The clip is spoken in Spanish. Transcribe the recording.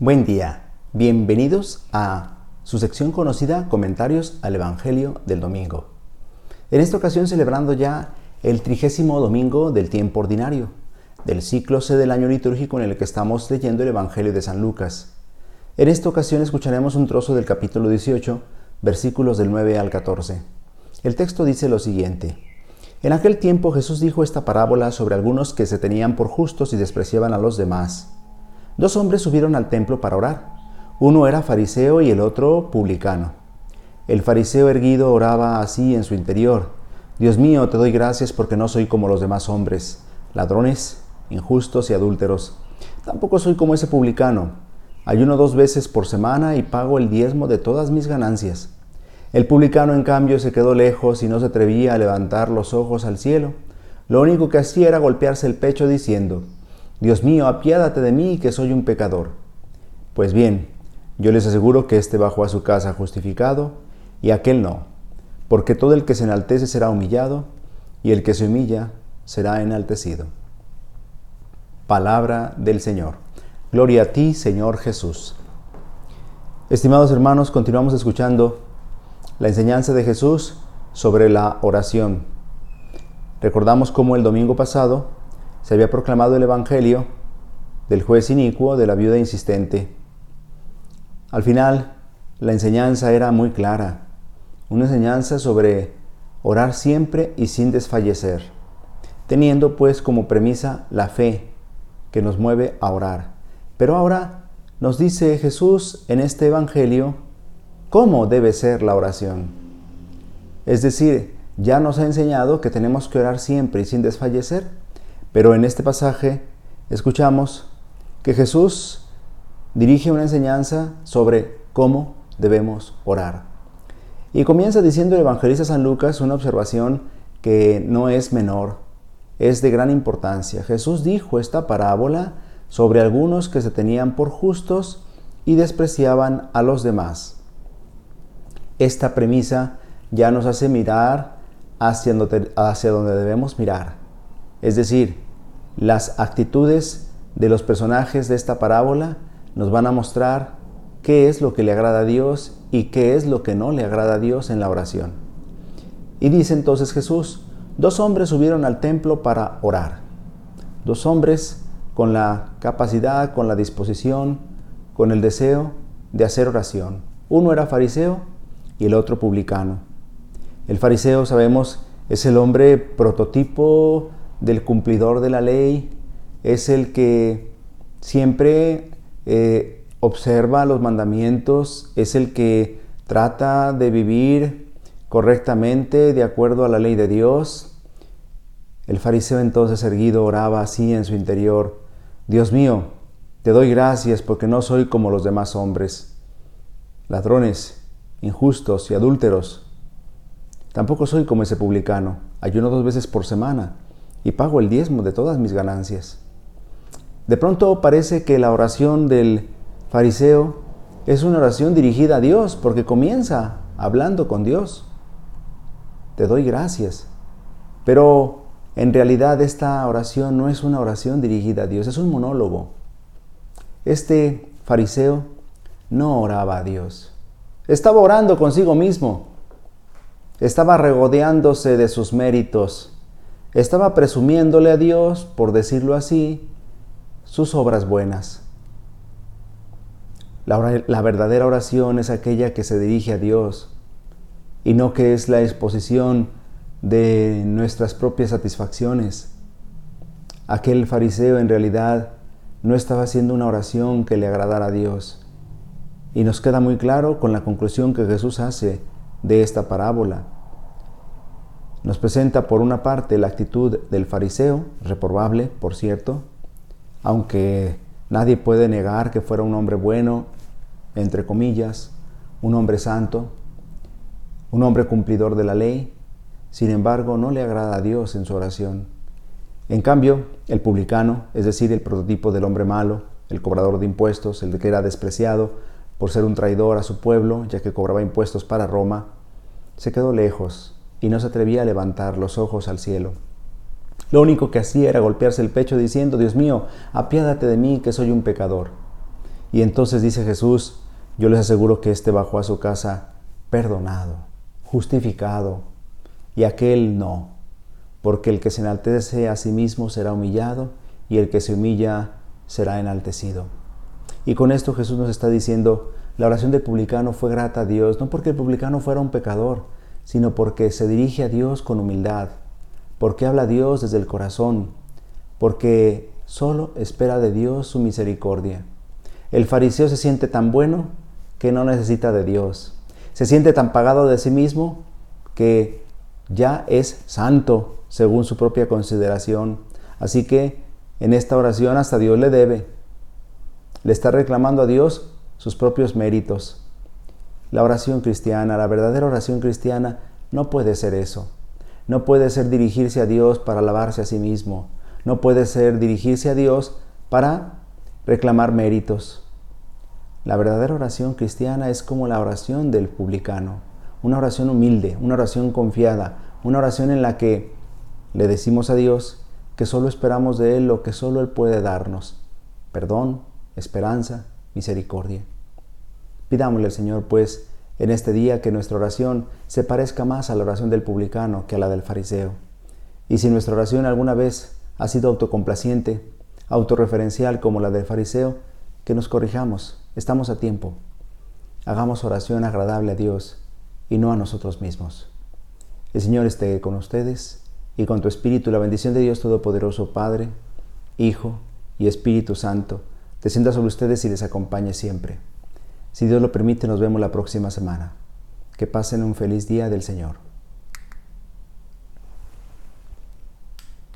Buen día, bienvenidos a su sección conocida Comentarios al Evangelio del Domingo. En esta ocasión celebrando ya el 30º domingo del tiempo ordinario, del ciclo C del año litúrgico en el que estamos leyendo el Evangelio de San Lucas. En esta ocasión escucharemos un trozo del capítulo 18, versículos del 9 al 14. El texto dice lo siguiente: En aquel tiempo Jesús dijo esta parábola sobre algunos que se tenían por justos y despreciaban a los demás. 2 hombres subieron al templo para orar. Uno era fariseo y el otro publicano. El fariseo erguido oraba así en su interior: Dios mío, te doy gracias porque no soy como los demás hombres, ladrones, injustos y adúlteros. Tampoco soy como ese publicano. Ayuno 2 veces por semana y pago el diezmo de todas mis ganancias. El publicano, en cambio, se quedó lejos y no se atrevía a levantar los ojos al cielo. Lo único que hacía era golpearse el pecho diciendo: Dios mío, apiádate de mí, que soy un pecador. Pues bien, yo les aseguro que éste bajó a su casa justificado y aquel no, porque todo el que se enaltece será humillado y el que se humilla será enaltecido. Palabra del Señor. Gloria a ti, Señor Jesús. Estimados hermanos, continuamos escuchando la enseñanza de Jesús sobre la oración. Recordamos cómo el domingo pasado se había proclamado el Evangelio del juez inicuo, de la viuda insistente. Al final, la enseñanza era muy clara, una enseñanza sobre orar siempre y sin desfallecer, teniendo pues como premisa la fe que nos mueve a orar. Pero ahora nos dice Jesús en este Evangelio cómo debe ser la oración. Es decir, ya nos ha enseñado que tenemos que orar siempre y sin desfallecer, pero en este pasaje escuchamos que Jesús dirige una enseñanza sobre cómo debemos orar. Y comienza diciendo el evangelista San Lucas una observación que no es menor, es de gran importancia. Jesús dijo esta parábola sobre algunos que se tenían por justos y despreciaban a los demás. Esta premisa ya nos hace mirar hacia donde debemos mirar. Es decir, las actitudes de los personajes de esta parábola nos van a mostrar qué es lo que le agrada a Dios y qué es lo que no le agrada a Dios en la oración. Y dice entonces Jesús: 2 hombres subieron al templo para orar. 2 hombres con la capacidad, con la disposición, con el deseo de hacer oración. Uno era fariseo y el otro publicano. El fariseo, sabemos, es el hombre prototipo del cumplidor de la ley, es el que siempre observa los mandamientos, es el que trata de vivir correctamente de acuerdo a la ley de Dios. El fariseo entonces erguido oraba así en su interior: Dios mío, te doy gracias porque no soy como los demás hombres, ladrones, injustos y adúlteros. Tampoco soy como ese publicano. Ayuno 2 veces por semana y pago el diezmo de todas mis ganancias. De pronto parece que la oración del fariseo es una oración dirigida a Dios, porque comienza hablando con Dios. Te doy gracias. Pero en realidad esta oración no es una oración dirigida a Dios, es un monólogo. Este fariseo no oraba a Dios. Estaba orando consigo mismo. Estaba regodeándose de sus méritos. Estaba presumiéndole a Dios, por decirlo así, sus obras buenas. La verdadera oración es aquella que se dirige a Dios y no que es la exposición de nuestras propias satisfacciones. Aquel fariseo en realidad no estaba haciendo una oración que le agradara a Dios. Y nos queda muy claro con la conclusión que Jesús hace de esta parábola. Nos presenta por una parte la actitud del fariseo, reprobable, por cierto, aunque nadie puede negar que fuera un hombre bueno, entre comillas, un hombre santo, un hombre cumplidor de la ley. Sin embargo, no le agrada a Dios en su oración. En cambio, el publicano, es decir, el prototipo del hombre malo, el cobrador de impuestos, el que era despreciado por ser un traidor a su pueblo, ya que cobraba impuestos para Roma, se quedó lejos y no se atrevía a levantar los ojos al cielo. Lo único que hacía era golpearse el pecho diciendo: Dios mío, apiádate de mí, que soy un pecador. Y entonces dice Jesús, yo les aseguro que éste bajó a su casa perdonado, justificado, y aquel no, porque el que se enaltece a sí mismo será humillado, y el que se humilla será enaltecido. Y con esto Jesús nos está diciendo, la oración del publicano fue grata a Dios, no porque el publicano fuera un pecador, sino porque se dirige a Dios con humildad, porque habla a Dios desde el corazón, porque solo espera de Dios su misericordia. El fariseo se siente tan bueno que no necesita de Dios. Se siente tan pagado de sí mismo que ya es santo según su propia consideración. Así que en esta oración hasta Dios le debe. Le está reclamando a Dios sus propios méritos. La oración cristiana, la verdadera oración cristiana, no puede ser eso. No puede ser dirigirse a Dios para alabarse a sí mismo. No puede ser dirigirse a Dios para reclamar méritos. La verdadera oración cristiana es como la oración del publicano. Una oración humilde, una oración confiada, una oración en la que le decimos a Dios que solo esperamos de Él lo que solo Él puede darnos: perdón, esperanza, misericordia. Pidámosle al Señor, pues, en este día que nuestra oración se parezca más a la oración del publicano que a la del fariseo. Y si nuestra oración alguna vez ha sido autocomplaciente, autorreferencial como la del fariseo, que nos corrijamos, estamos a tiempo. Hagamos oración agradable a Dios y no a nosotros mismos. El Señor esté con ustedes y con tu espíritu. La bendición de Dios Todopoderoso, Padre, Hijo y Espíritu Santo, descienda sobre ustedes y les acompañe siempre. Si Dios lo permite, nos vemos la próxima semana. Que pasen un feliz día del Señor.